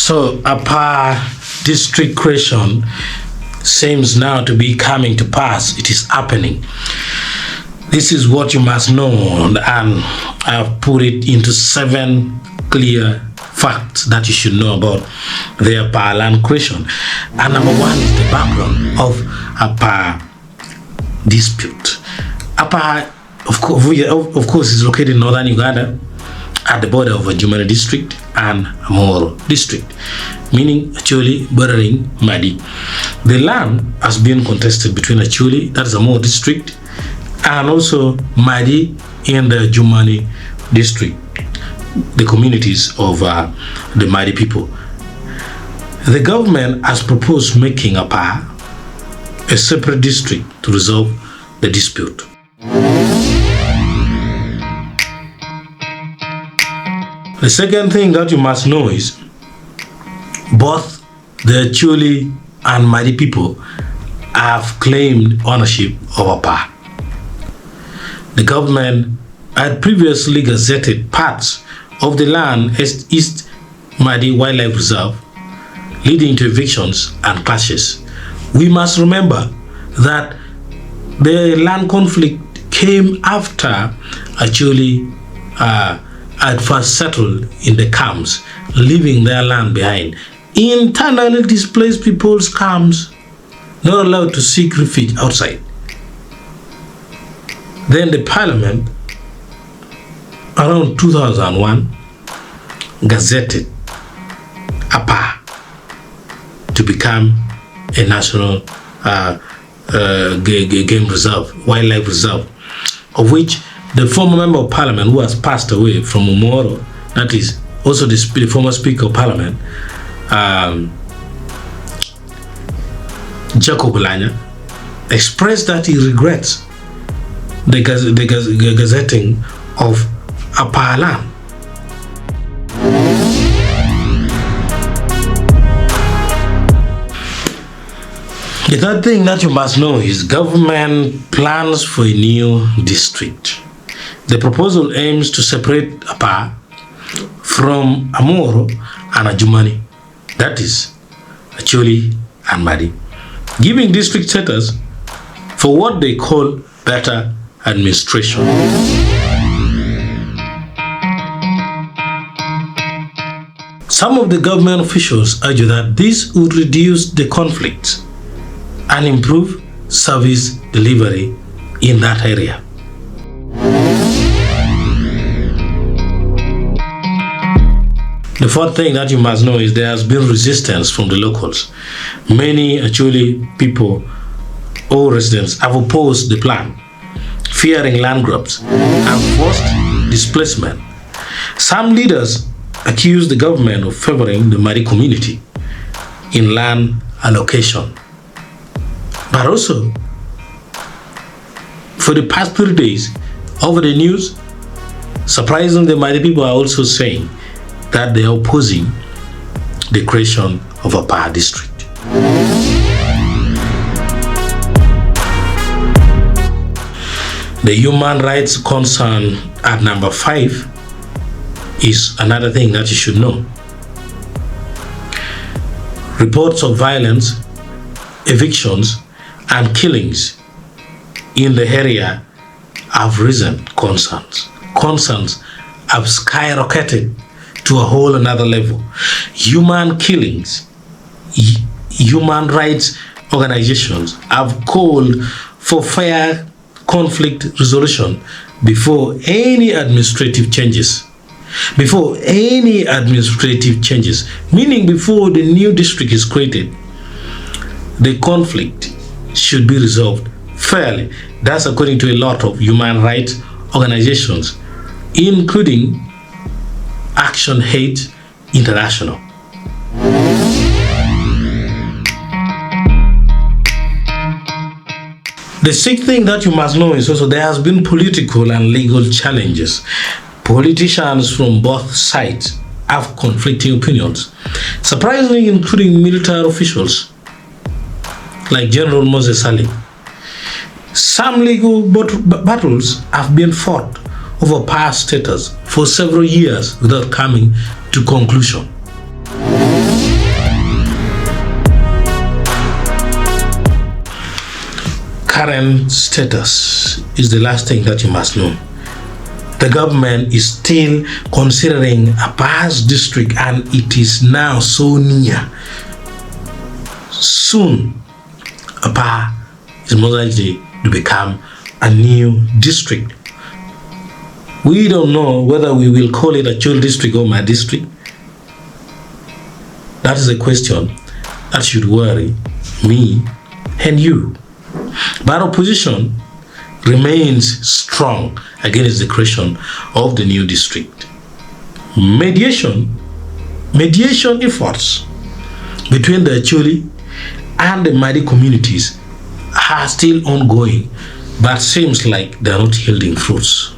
So Apaa district creation seems now to be coming to pass. It is happening. This is what you must know, and I've put it into 7 clear facts that you should know about the Apaa land creation. And number 1 is the background of Apaa dispute. Apaa, of course, is located in northern Uganda at the border of Gimara district and Moro district, meaning Acholi bordering Madi. The land has been contested between Acholi, that is a Moro district, and also Madi in the Jumani district, the communities of the Madi people. The government has proposed making Apaa a separate district to resolve the dispute. The second thing that you must know is both the Acholi and Madi people have claimed ownership of Apaa. The government had previously gazetted parts of the land as East Madi Wildlife Reserve, leading to evictions and clashes. We must remember that the land conflict came after Acholi had first settled in the camps, leaving their land behind. Internally displaced people's camps, not allowed to seek refuge outside. Then the parliament, around 2001, gazetted Apaa to become a national game reserve, wildlife reserve, of which the former member of parliament who has passed away from Umoro, that is also the former speaker of parliament, Jacob, expressed that he regrets the gazetting of Apaa land. The third thing that you must know is government plans for a new district. The proposal aims to separate Apaa from Amoro and Ajumani, that is Acholi and Madi, giving district status for what they call better administration. Some of the government officials argue that this would reduce the conflict and improve service delivery in that area. The fourth thing that you must know is there has been resistance from the locals. Many Acholi people or residents have opposed the plan, fearing land grabs and forced displacement. Some leaders accuse the government of favoring the Madi community in land allocation. But also, for the past 3 days, over the news, surprisingly, the Madi people are also saying that they are opposing the creation of a Apaa district. The human rights concern at number 5 is another thing that you should know. Reports of violence, evictions, and killings in the area have risen. Concerns have skyrocketed to a whole another level. Human killings, human rights organizations have called for fair conflict resolution before any administrative changes. Meaning before the new district is created, the conflict should be resolved fairly. That's according to a lot of human rights organizations, including Action Hate International. The sixth thing that you must know is also there has been political and legal challenges Politicians from both sides have conflicting opinions, surprisingly including military officials like General Moses Ali. Some legal battles have been fought over past status for several years without coming to conclusion. Current status is the last thing that you must know. The government is still considering Apaa's district, and it is now so near. Soon, Apaa is most likely to become a new district. We don't know whether we will call it Acholi district or my district. That is a question that should worry me and you. But opposition remains strong against the creation of the new district. Mediation efforts between the Acholi and the Madi communities are still ongoing, but seems like they are not yielding fruits.